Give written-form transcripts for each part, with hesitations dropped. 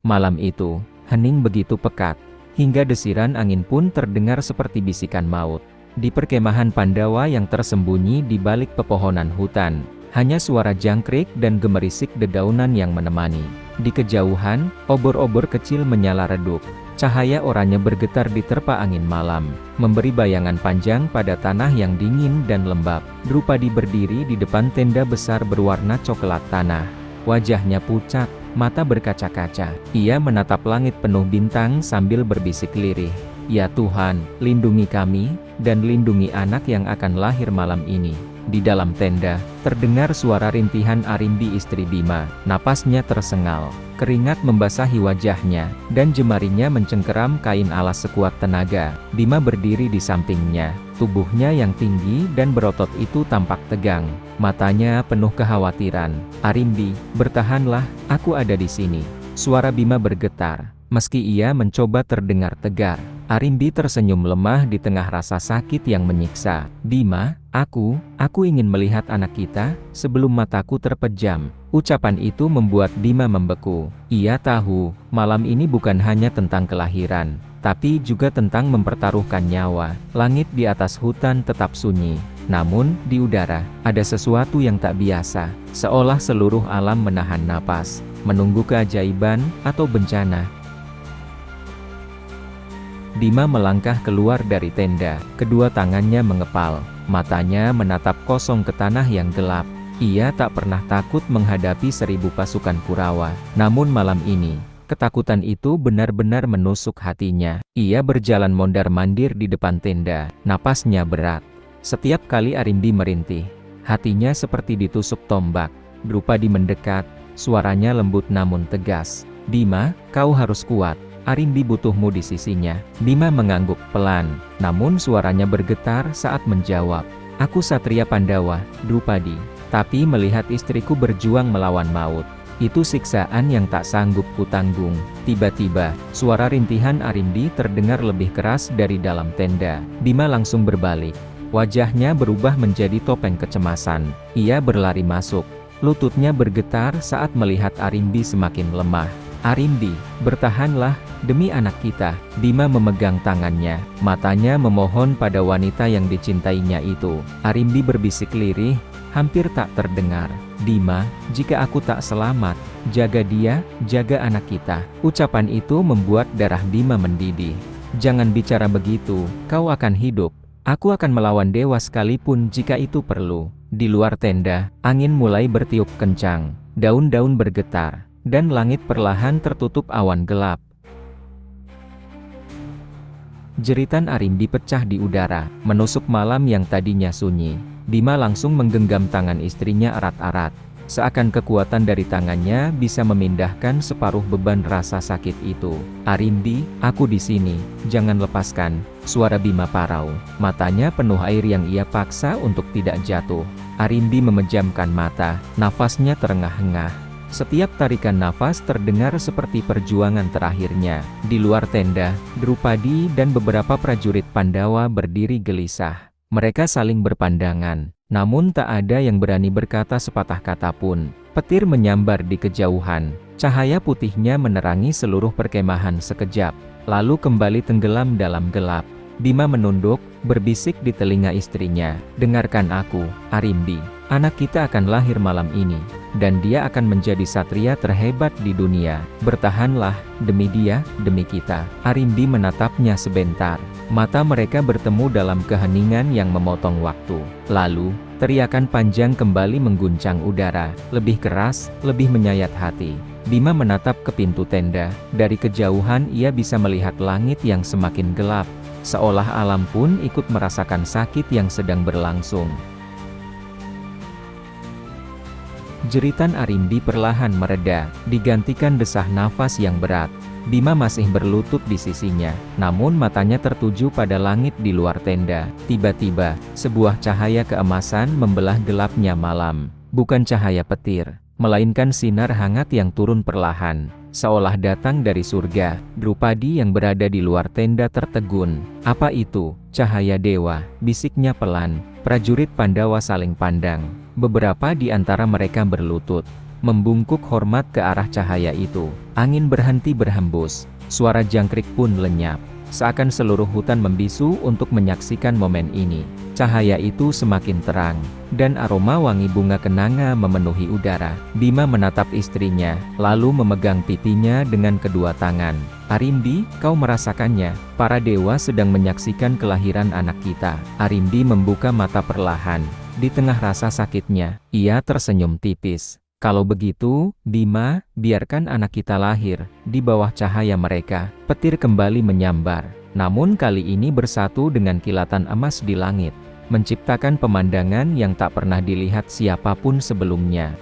Malam itu, hening begitu pekat, hingga desiran angin pun terdengar seperti bisikan maut. Di perkemahan Pandawa yang tersembunyi di balik pepohonan hutan, hanya suara jangkrik dan gemerisik dedaunan yang menemani. Di kejauhan, obor-obor kecil menyala redup. Cahaya oranye bergetar diterpa angin malam, memberi bayangan panjang pada tanah yang dingin dan lembab. Drupadi berdiri di depan tenda besar berwarna coklat tanah. Wajahnya pucat, mata berkaca-kaca. Ia menatap langit penuh bintang sambil berbisik lirih. Ya Tuhan, lindungi kami, dan lindungi anak yang akan lahir malam ini. Di dalam tenda, terdengar suara rintihan Arimbi istri Bima. Napasnya tersengal, keringat membasahi wajahnya, dan jemarinya mencengkeram kain alas sekuat tenaga. Bima berdiri di sampingnya, tubuhnya yang tinggi dan berotot itu tampak tegang. Matanya penuh kekhawatiran. Arimbi, bertahanlah, aku ada di sini. Suara Bima bergetar, meski ia mencoba terdengar tegar. Arimbi tersenyum lemah di tengah rasa sakit yang menyiksa. Bima, aku ingin melihat anak kita, sebelum mataku terpejam. Ucapan itu membuat Bima membeku. Ia tahu, malam ini bukan hanya tentang kelahiran, tapi juga tentang mempertaruhkan nyawa. Langit di atas hutan tetap sunyi. Namun, di udara, ada sesuatu yang tak biasa. Seolah seluruh alam menahan napas, menunggu keajaiban, atau bencana. Bima melangkah keluar dari tenda, kedua tangannya mengepal, matanya menatap kosong ke tanah yang gelap. Ia tak pernah takut menghadapi 1000 pasukan Kurawa. Namun malam ini, ketakutan itu benar-benar menusuk hatinya. Ia berjalan mondar-mandir di depan tenda, napasnya berat. Setiap kali Arimbi merintih, hatinya seperti ditusuk tombak. Drupadi mendekat, suaranya lembut namun tegas. Bima, kau harus kuat. Arimbi butuhmu di sisinya. Bima mengangguk pelan, namun suaranya bergetar saat menjawab. Aku Satria Pandawa, Drupadi. Tapi melihat istriku berjuang melawan maut, itu siksaan yang tak sanggup kutanggung. Tiba-tiba, suara rintihan Arimbi terdengar lebih keras dari dalam tenda. Bima langsung berbalik. Wajahnya berubah menjadi topeng kecemasan. Ia berlari masuk. Lututnya bergetar saat melihat Arimbi semakin lemah. Arimbi, bertahanlah, demi anak kita. Bima memegang tangannya, matanya memohon pada wanita yang dicintainya itu. Arimbi berbisik lirih, hampir tak terdengar. Bima, jika aku tak selamat, jaga dia, jaga anak kita. Ucapan itu membuat darah Bima mendidih. Jangan bicara begitu, kau akan hidup. Aku akan melawan dewa sekalipun jika itu perlu. Di luar tenda, angin mulai bertiup kencang, daun-daun bergetar, dan langit perlahan tertutup awan gelap. Jeritan Arimbi pecah di udara, menusuk malam yang tadinya sunyi. Bima langsung menggenggam tangan istrinya erat-erat, seakan kekuatan dari tangannya bisa memindahkan separuh beban rasa sakit itu. Arimbi, aku di sini, jangan lepaskan. Suara Bima parau, matanya penuh air yang ia paksa untuk tidak jatuh. Arimbi memejamkan mata, nafasnya terengah-engah. Setiap tarikan nafas terdengar seperti perjuangan terakhirnya. Di luar tenda, Drupadi dan beberapa prajurit Pandawa berdiri gelisah. Mereka saling berpandangan, namun tak ada yang berani berkata sepatah kata pun. Petir menyambar di kejauhan, cahaya putihnya menerangi seluruh perkemahan sekejap, lalu kembali tenggelam dalam gelap. Bima menunduk, berbisik di telinga istrinya, dengarkan aku, Arimbi. Anak kita akan lahir malam ini, dan dia akan menjadi satria terhebat di dunia. Bertahanlah, demi dia, demi kita. Arimbi menatapnya sebentar. Mata mereka bertemu dalam keheningan yang memotong waktu. Lalu, teriakan panjang kembali mengguncang udara, lebih keras, lebih menyayat hati. Bima menatap ke pintu tenda. Dari kejauhan ia bisa melihat langit yang semakin gelap, seolah alam pun ikut merasakan sakit yang sedang berlangsung. Jeritan Arimbi perlahan mereda, digantikan desah nafas yang berat. Bima masih berlutut di sisinya, namun matanya tertuju pada langit di luar tenda. Tiba-tiba, sebuah cahaya keemasan membelah gelapnya malam. Bukan cahaya petir, melainkan sinar hangat yang turun perlahan, seolah datang dari surga. Drupadi yang berada di luar tenda tertegun. Apa itu? Cahaya dewa, bisiknya pelan. Prajurit Pandawa saling pandang. Beberapa di antara mereka berlutut. membungkuk hormat ke arah cahaya itu. Angin berhenti berhembus, suara jangkrik pun lenyap. Seakan seluruh hutan membisu untuk menyaksikan momen ini. Cahaya itu semakin terang, dan aroma wangi bunga kenanga memenuhi udara. Bima menatap istrinya, lalu memegang pipinya dengan kedua tangan. Arimbi, kau merasakannya, para dewa sedang menyaksikan kelahiran anak kita. Arimbi membuka mata perlahan. Di tengah rasa sakitnya, ia tersenyum tipis. Kalau begitu, Bima, biarkan anak kita lahir. Di bawah cahaya mereka, petir kembali menyambar. Namun kali ini bersatu dengan kilatan emas di langit, menciptakan pemandangan yang tak pernah dilihat siapapun sebelumnya.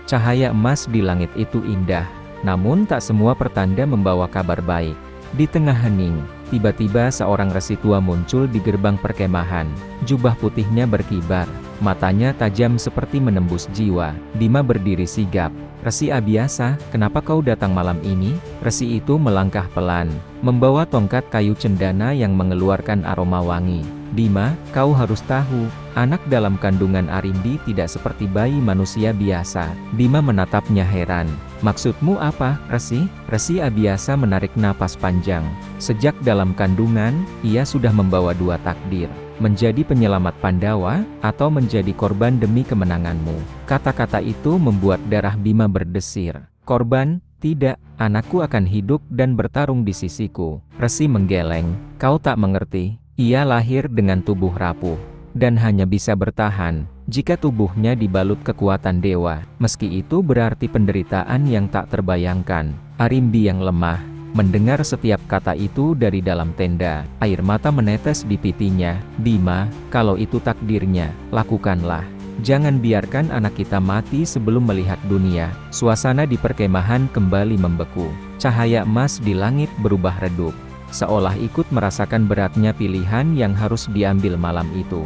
Cahaya emas di langit itu indah, namun tak semua pertanda membawa kabar baik. Di tengah hening, tiba-tiba seorang resi tua muncul di gerbang perkemahan. Jubah putihnya berkibar, matanya tajam seperti menembus jiwa. Bima berdiri sigap. Resi Abiasa, kenapa kau datang malam ini? Resi itu melangkah pelan, membawa tongkat kayu cendana yang mengeluarkan aroma wangi. Bima, kau harus tahu, anak dalam kandungan Arimbi tidak seperti bayi manusia biasa. Bima menatapnya heran. Maksudmu apa, Resi? Resi Abiasa menarik napas panjang. Sejak dalam kandungan, ia sudah membawa dua takdir. Menjadi penyelamat Pandawa, atau menjadi korban demi kemenanganmu. Kata-kata itu membuat darah Bima berdesir. Korban? Tidak, anakku akan hidup dan bertarung di sisiku. Resi menggeleng. Kau tak mengerti. Ia lahir dengan tubuh rapuh, dan hanya bisa bertahan jika tubuhnya dibalut kekuatan dewa. Meski itu berarti penderitaan yang tak terbayangkan. Arimbi yang lemah mendengar setiap kata itu dari dalam tenda. Air mata menetes di pipinya. Bima, kalau itu takdirnya, lakukanlah. Jangan biarkan anak kita mati sebelum melihat dunia. Suasana di perkemahan kembali membeku. Cahaya emas di langit berubah redup, seolah ikut merasakan beratnya pilihan yang harus diambil malam itu.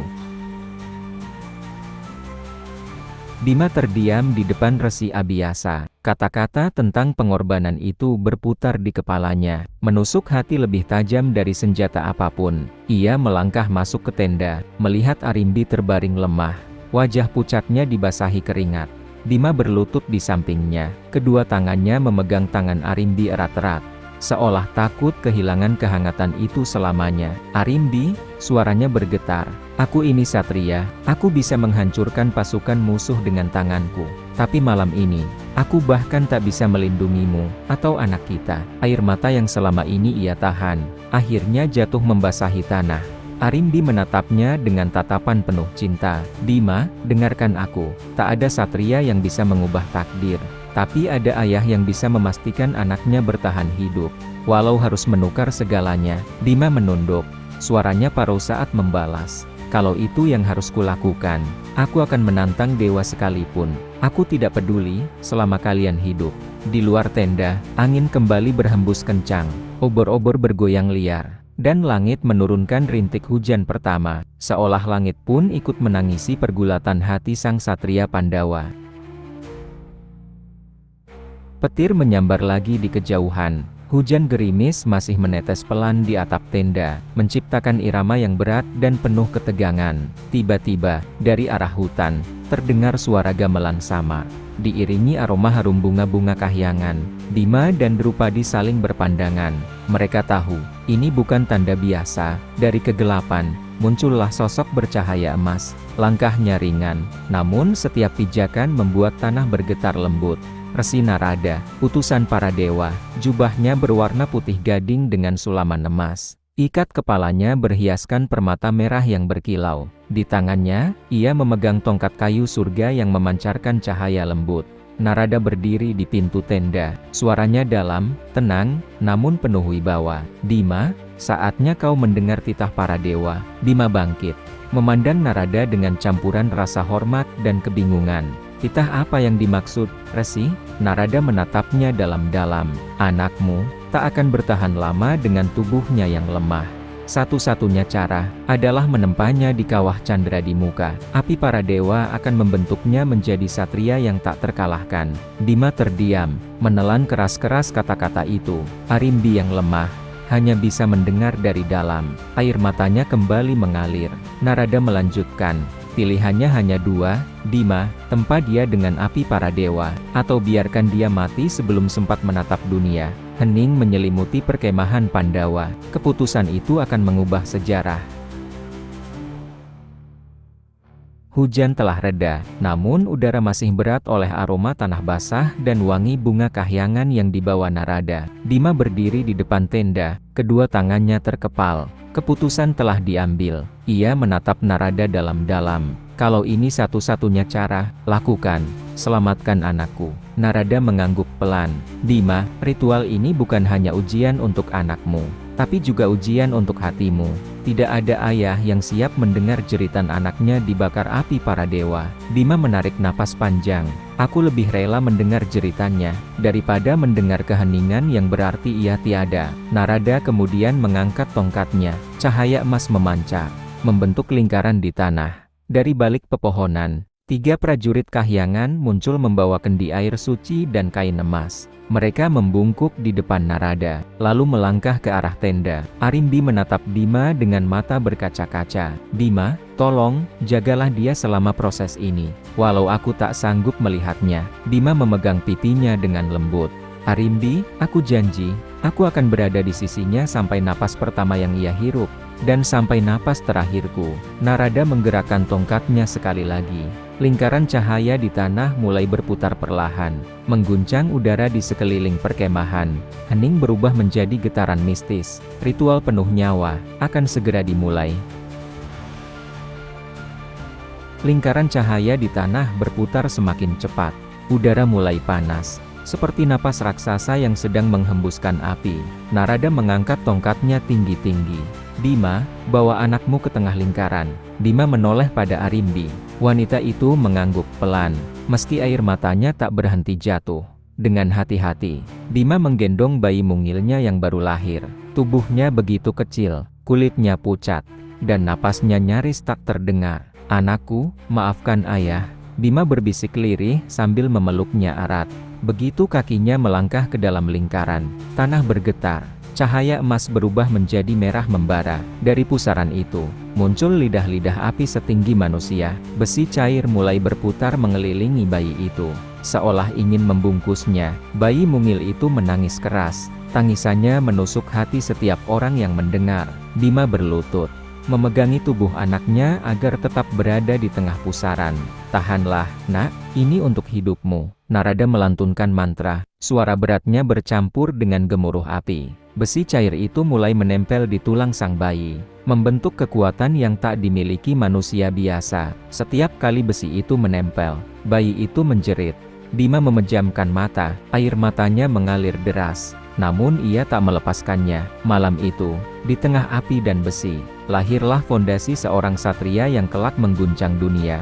Bima terdiam di depan Resi Abiasa. Kata-kata tentang pengorbanan itu berputar di kepalanya, menusuk hati lebih tajam dari senjata apapun. Ia melangkah masuk ke tenda, melihat Arimbi terbaring lemah. Wajah pucatnya dibasahi keringat. Bima berlutut di sampingnya, kedua tangannya memegang tangan Arimbi erat-erat, seolah takut kehilangan kehangatan itu selamanya. Arimbi, suaranya bergetar. Aku ini satria, aku bisa menghancurkan pasukan musuh dengan tanganku. Tapi malam ini, aku bahkan tak bisa melindungimu, atau anak kita. Air mata yang selama ini ia tahan, akhirnya jatuh membasahi tanah. Arimbi menatapnya dengan tatapan penuh cinta. Bima, dengarkan aku, tak ada satria yang bisa mengubah takdir. Tapi ada ayah yang bisa memastikan anaknya bertahan hidup, walau harus menukar segalanya. Bima menunduk, suaranya paruh saat membalas. Kalau itu yang harus kulakukan, aku akan menantang dewa sekalipun. Aku tidak peduli, selama kalian hidup. Di luar tenda, angin kembali berhembus kencang. Obor-obor bergoyang liar, dan langit menurunkan rintik hujan pertama, seolah langit pun ikut menangisi pergulatan hati sang satria Pandawa. Petir menyambar lagi di kejauhan. Hujan gerimis masih menetes pelan di atap tenda, menciptakan irama yang berat dan penuh ketegangan. Tiba-tiba, dari arah hutan, terdengar suara gamelan samar, diiringi aroma harum bunga-bunga kahyangan. Bima dan Drupadi saling berpandangan. Mereka tahu, ini bukan tanda biasa. Dari kegelapan, muncullah sosok bercahaya emas. Langkahnya ringan, namun setiap pijakan membuat tanah bergetar lembut. Resi Narada, utusan para dewa, jubahnya berwarna putih gading dengan sulaman emas. Ikat kepalanya berhiaskan permata merah yang berkilau. Di tangannya, ia memegang tongkat kayu surga yang memancarkan cahaya lembut. Narada berdiri di pintu tenda, suaranya dalam, tenang, namun penuh wibawa. Bima, saatnya kau mendengar titah para dewa. Bima bangkit, memandang Narada dengan campuran rasa hormat dan kebingungan. Titah apa yang dimaksud, Resi? Narada menatapnya dalam-dalam. Anakmu tak akan bertahan lama dengan tubuhnya yang lemah. Satu-satunya cara adalah menempanya di kawah candra di muka. Api para dewa akan membentuknya menjadi satria yang tak terkalahkan. Bima terdiam, menelan keras-keras kata-kata itu. Arimbi yang lemah hanya bisa mendengar dari dalam. Air matanya kembali mengalir. Narada melanjutkan, Pilihannya hanya dua, Bima, tempa dia dengan api para dewa, atau biarkan dia mati sebelum sempat menatap dunia. Hening menyelimuti perkemahan Pandawa. Keputusan itu akan mengubah sejarah. Hujan telah reda, namun udara masih berat oleh aroma tanah basah dan wangi bunga kahyangan yang dibawa Narada. Bima berdiri di depan tenda, kedua tangannya terkepal. Keputusan telah diambil. Ia menatap Narada dalam-dalam. Kalau ini satu-satunya cara, lakukan. Selamatkan anakku. Narada mengangguk pelan. Bima, ritual ini bukan hanya ujian untuk anakmu, tapi juga ujian untuk hatimu. Tidak ada ayah yang siap mendengar jeritan anaknya dibakar api para dewa. Bima menarik napas panjang. Aku lebih rela mendengar jeritannya, daripada mendengar keheningan yang berarti ia tiada. Narada kemudian mengangkat tongkatnya. Cahaya emas memancar, membentuk lingkaran di tanah. Dari balik pepohonan, 3 prajurit kahyangan muncul membawa kendi air suci dan kain emas. Mereka membungkuk di depan Narada, lalu melangkah ke arah tenda. Arimbi menatap Bima dengan mata berkaca-kaca. Bima, tolong, jagalah dia selama proses ini. Walau aku tak sanggup melihatnya. Bima memegang pipinya dengan lembut. Arimbi, aku janji, aku akan berada di sisinya sampai napas pertama yang ia hirup, dan sampai napas terakhirku. Narada menggerakkan tongkatnya sekali lagi. Lingkaran cahaya di tanah mulai berputar perlahan, mengguncang udara di sekeliling perkemahan. Hening berubah menjadi getaran mistis. Ritual penuh nyawa akan segera dimulai. Lingkaran cahaya di tanah berputar semakin cepat. Udara mulai panas, seperti napas raksasa yang sedang menghembuskan api. Narada mengangkat tongkatnya tinggi-tinggi. Bima, bawa anakmu ke tengah lingkaran. Bima menoleh pada Arimbi. Wanita itu mengangguk pelan, meski air matanya tak berhenti jatuh. Dengan hati-hati, Bima menggendong bayi mungilnya yang baru lahir. Tubuhnya begitu kecil, kulitnya pucat, dan napasnya nyaris tak terdengar. Anakku, maafkan ayah. Bima berbisik lirih sambil memeluknya erat. Begitu kakinya melangkah ke dalam lingkaran, tanah bergetar. Cahaya emas berubah menjadi merah membara. Dari pusaran itu, muncul lidah-lidah api setinggi manusia. Besi cair mulai berputar mengelilingi bayi itu, seolah ingin membungkusnya. Bayi mungil itu menangis keras. Tangisannya menusuk hati setiap orang yang mendengar. Bima berlutut, memegangi tubuh anaknya agar tetap berada di tengah pusaran. Tahanlah, nak, ini untuk hidupmu. Narada melantunkan mantra, suara beratnya bercampur dengan gemuruh api. Besi cair itu mulai menempel di tulang sang bayi, membentuk kekuatan yang tak dimiliki manusia biasa. Setiap kali besi itu menempel, bayi itu menjerit. Bima memejamkan mata, air matanya mengalir deras. Namun ia tak melepaskannya. Malam itu, di tengah api dan besi, lahirlah fondasi seorang satria yang kelak mengguncang dunia.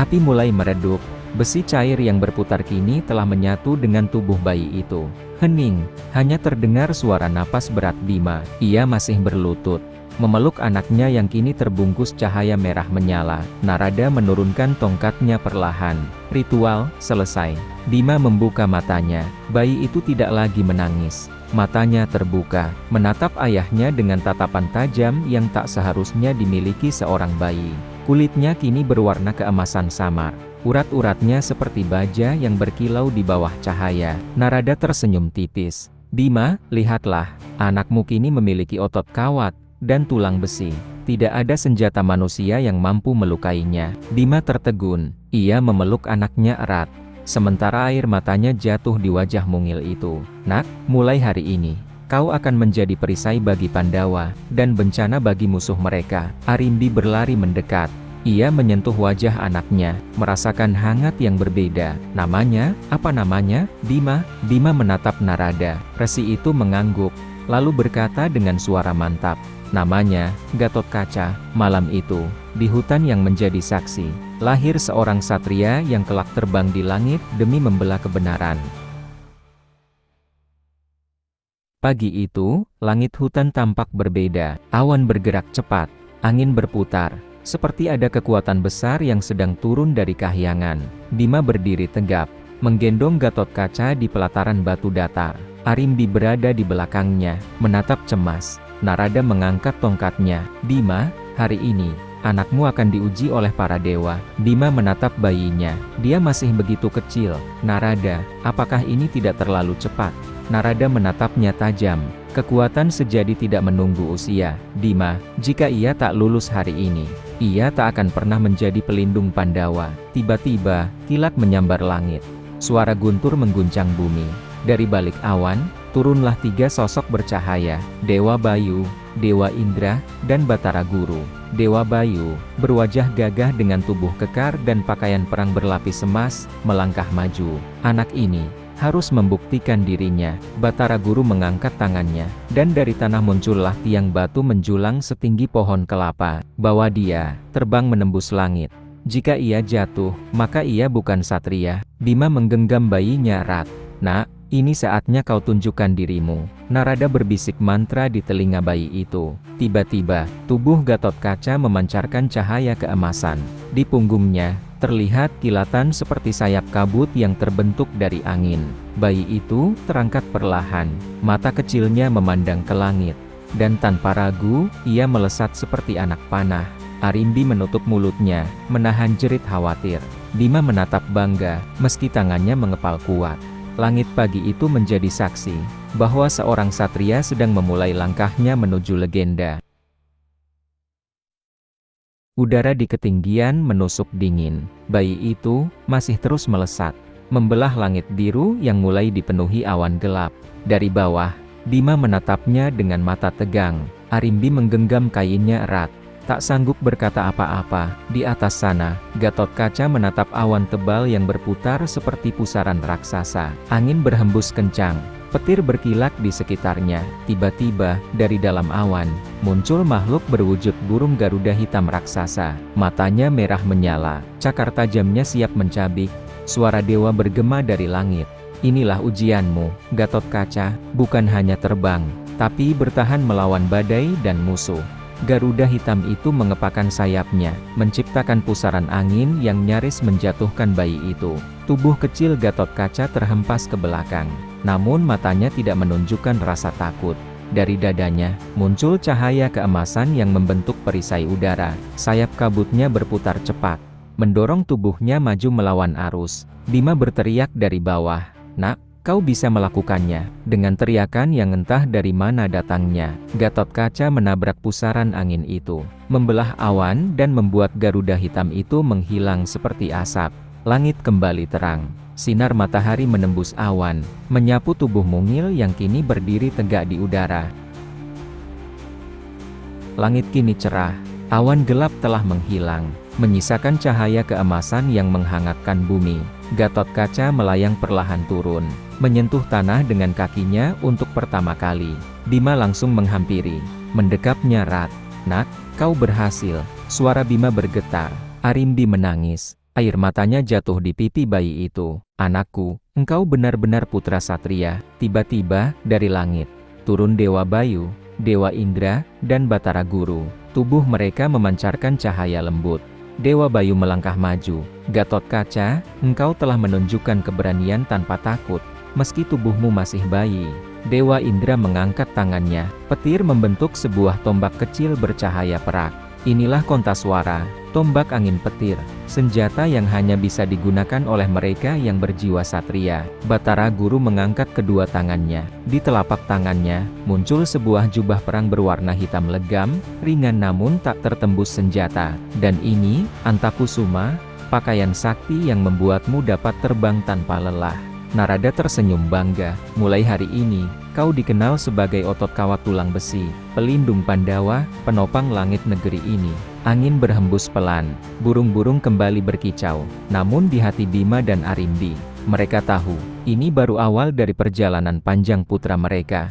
Api mulai meredup. Besi cair yang berputar kini telah menyatu dengan tubuh bayi itu. Hening, hanya terdengar suara napas berat Bima. Ia masih berlutut, memeluk anaknya yang kini terbungkus cahaya merah menyala. Narada menurunkan tongkatnya perlahan. Ritual selesai. Bima membuka matanya. Bayi itu tidak lagi menangis. Matanya terbuka, menatap ayahnya dengan tatapan tajam yang tak seharusnya dimiliki seorang bayi. Kulitnya kini berwarna keemasan samar. Urat-uratnya seperti baja yang berkilau di bawah cahaya. Narada tersenyum tipis. Bima, lihatlah, anakmu kini memiliki otot kawat dan tulang besi. Tidak ada senjata manusia yang mampu melukainya. Bima tertegun. Ia memeluk anaknya erat, sementara air matanya jatuh di wajah mungil itu. Nak, mulai hari ini, kau akan menjadi perisai bagi Pandawa, dan bencana bagi musuh mereka. Arimbi berlari mendekat. Ia menyentuh wajah anaknya, merasakan hangat yang berbeda. Namanya, apa namanya? Bima. Bima menatap Narada. Resi itu mengangguk, lalu berkata dengan suara mantap. Namanya, Gatotkaca. Malam itu, di hutan yang menjadi saksi, lahir seorang satria yang kelak terbang di langit demi membela kebenaran. Pagi itu, langit hutan tampak berbeda. Awan bergerak cepat, angin berputar, seperti ada kekuatan besar yang sedang turun dari kahyangan. Bima berdiri tegap, menggendong Gatotkaca di pelataran batu datar. Arimbi berada di belakangnya, menatap cemas. Narada mengangkat tongkatnya. Bima, Hari ini, anakmu akan diuji oleh para dewa. Bima menatap bayinya. Dia masih begitu kecil. Narada, apakah ini tidak terlalu cepat? Narada menatapnya tajam. Kekuatan sejati tidak menunggu usia. Bima, jika ia tak lulus hari ini, ia tak akan pernah menjadi pelindung Pandawa. Tiba-tiba, kilat menyambar langit. Suara guntur mengguncang bumi. Dari balik awan, turunlah 3 sosok bercahaya, Dewa Bayu, Dewa Indra, dan Batara Guru. Dewa Bayu, berwajah gagah dengan tubuh kekar dan pakaian perang berlapis emas, melangkah maju. Anak ini harus membuktikan dirinya. Batara Guru mengangkat tangannya, dan dari tanah muncullah tiang batu menjulang setinggi pohon kelapa. Bawa dia terbang menembus langit. Jika ia jatuh, maka ia bukan satria. Bima menggenggam bayinya erat. Nak, ini saatnya kau tunjukkan dirimu. Narada berbisik mantra di telinga bayi itu. Tiba-tiba, tubuh Gatotkaca memancarkan cahaya keemasan. Di punggungnya, terlihat kilatan seperti sayap kabut yang terbentuk dari angin. Bayi itu terangkat perlahan, mata kecilnya memandang ke langit. Dan tanpa ragu, ia melesat seperti anak panah. Arimbi menutup mulutnya, menahan jerit khawatir. Bima menatap bangga, meski tangannya mengepal kuat. Langit pagi itu menjadi saksi, bahwa seorang satria sedang memulai langkahnya menuju legenda. Udara di ketinggian menusuk dingin. Bayi itu masih terus melesat, membelah langit biru yang mulai dipenuhi awan gelap. Dari bawah, Bima menatapnya dengan mata tegang. Arimbi menggenggam kainnya erat, tak sanggup berkata apa-apa. Di atas sana, Gatotkaca menatap awan tebal yang berputar seperti pusaran raksasa. Angin berhembus kencang, petir berkilat di sekitarnya. Tiba-tiba, dari dalam awan, muncul makhluk berwujud burung Garuda hitam raksasa. Matanya merah menyala, cakar tajamnya siap mencabik. Suara dewa bergema dari langit. Inilah ujianmu, Gatotkaca, bukan hanya terbang, tapi bertahan melawan badai dan musuh. Garuda hitam itu mengepakkan sayapnya, menciptakan pusaran angin yang nyaris menjatuhkan bayi itu. Tubuh kecil Gatotkaca terhempas ke belakang, namun matanya tidak menunjukkan rasa takut. Dari dadanya, muncul cahaya keemasan yang membentuk perisai udara. Sayap kabutnya berputar cepat, mendorong tubuhnya maju melawan arus. Bima berteriak dari bawah, "Nak, kau bisa melakukannya." Dengan teriakan yang entah dari mana datangnya, Gatotkaca menabrak pusaran angin itu, membelah awan dan membuat Garuda hitam itu menghilang seperti asap. Langit kembali terang. Sinar matahari menembus awan, menyapu tubuh mungil yang kini berdiri tegak di udara. Langit kini cerah, awan gelap telah menghilang, menyisakan cahaya keemasan yang menghangatkan bumi. Gatotkaca melayang perlahan turun, menyentuh tanah dengan kakinya untuk pertama kali. Bima langsung menghampiri, mendekapnya erat. "Nak, kau berhasil." Suara Bima bergetar. Arimbi menangis, air matanya jatuh di pipi bayi itu. "Anakku, engkau benar-benar putra satria." Tiba-tiba, dari langit, turun Dewa Bayu, Dewa Indra, dan Batara Guru. Tubuh mereka memancarkan cahaya lembut. Dewa Bayu melangkah maju. "Gatotkaca, engkau telah menunjukkan keberanian tanpa takut, meski tubuhmu masih bayi." Dewa Indra mengangkat tangannya. Petir membentuk sebuah tombak kecil bercahaya perak. Inilah Kontaswara, tombak angin petir, senjata yang hanya bisa digunakan oleh mereka yang berjiwa satria. Batara Guru mengangkat kedua tangannya. Di telapak tangannya, muncul sebuah jubah perang berwarna hitam legam, ringan namun tak tertembus senjata. "Dan ini, Antakusuma, pakaian sakti yang membuatmu dapat terbang tanpa lelah." Narada tersenyum bangga. "Mulai hari ini, kau dikenal sebagai otot kawat tulang besi, pelindung Pandawa, penopang langit negeri ini." Angin berhembus pelan, burung-burung kembali berkicau. Namun di hati Bima dan Arimbi, mereka tahu, ini baru awal dari perjalanan panjang putra mereka.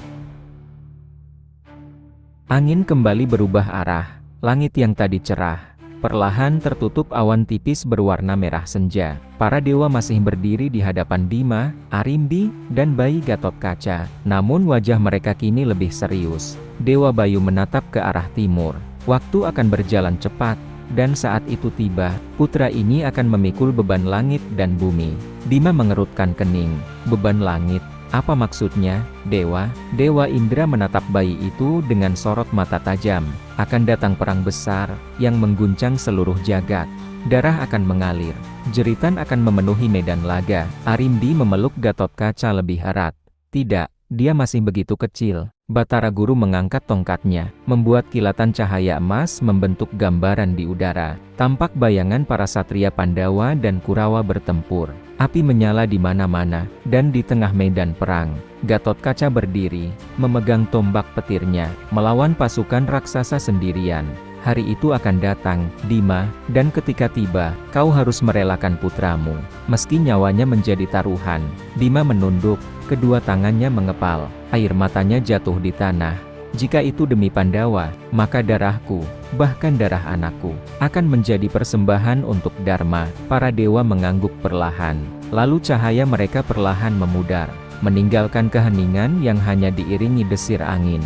Angin kembali berubah arah. Langit yang tadi cerah, perlahan tertutup awan tipis berwarna merah senja. Para dewa masih berdiri di hadapan Bima, Arimbi, dan bayi Gatotkaca. Namun wajah mereka kini lebih serius. Dewa Bayu menatap ke arah timur. Waktu akan berjalan cepat, dan saat itu tiba, putra ini akan memikul beban langit dan bumi. Bima mengerutkan kening. Beban langit, Apa maksudnya, Dewa? Dewa Indra menatap bayi itu dengan sorot mata tajam. Akan datang perang besar, yang mengguncang seluruh jagat. Darah akan mengalir. Jeritan akan memenuhi medan laga. Arimbi memeluk Gatotkaca lebih erat. Tidak, dia masih begitu kecil. Batara Guru mengangkat tongkatnya, membuat kilatan cahaya emas membentuk gambaran di udara. Tampak bayangan para satria Pandawa dan Kurawa bertempur. Api menyala di mana-mana, dan di tengah medan perang, Gatotkaca berdiri, memegang tombak petirnya, melawan pasukan raksasa sendirian. Hari itu akan datang, Bima, dan ketika tiba, kau harus merelakan putramu, meski nyawanya menjadi taruhan. Bima menunduk, kedua tangannya mengepal, air matanya jatuh di tanah. Jika itu demi Pandawa, maka darahku, bahkan darah anakku, akan menjadi persembahan untuk Dharma. Para dewa mengangguk perlahan, lalu cahaya mereka perlahan memudar, meninggalkan keheningan yang hanya diiringi desir angin.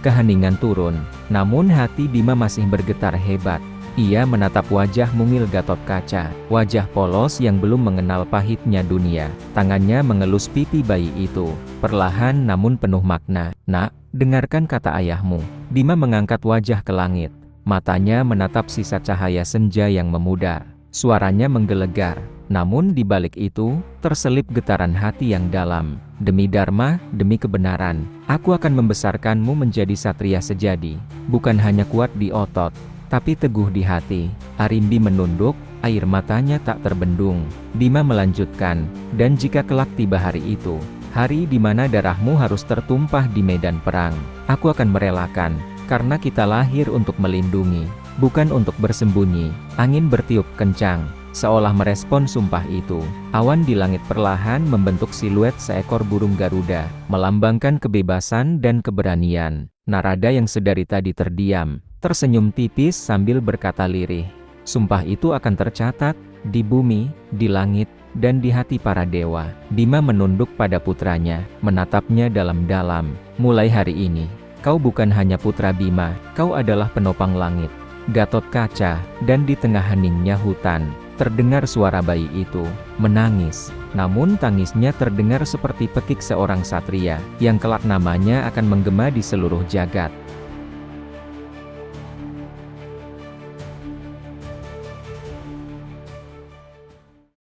Keheningan turun, namun hati Bima masih bergetar hebat. Ia menatap wajah mungil Gatotkaca, wajah polos yang belum mengenal pahitnya dunia. Tangannya mengelus pipi bayi itu, perlahan namun penuh makna. Nak, dengarkan kata ayahmu. Bima mengangkat wajah ke langit. Matanya menatap sisa cahaya senja yang memudar. Suaranya menggelegar, namun di balik itu, terselip getaran hati yang dalam. Demi Dharma, demi kebenaran, aku akan membesarkanmu menjadi satria sejati. Bukan hanya kuat di otot, tapi teguh di hati. Arimbi menunduk, air matanya tak terbendung. Bima melanjutkan, dan jika kelak tiba hari itu, hari di mana darahmu harus tertumpah di medan perang, aku akan merelakan, karena kita lahir untuk melindungi, bukan untuk bersembunyi. Angin bertiup kencang, seolah merespon sumpah itu. Awan di langit perlahan membentuk siluet seekor burung Garuda, melambangkan kebebasan dan keberanian. Narada yang sedari tadi terdiam, tersenyum tipis sambil berkata lirih. Sumpah itu akan tercatat, di bumi, di langit, dan di hati para dewa. Bima menunduk pada putranya, menatapnya dalam-dalam. Mulai hari ini, kau bukan hanya putra Bima, kau adalah penopang langit. Gatotkaca, dan di tengah heningnya hutan, terdengar suara bayi itu, menangis. Namun tangisnya terdengar seperti pekik seorang satria, yang kelak namanya akan menggema di seluruh jagat.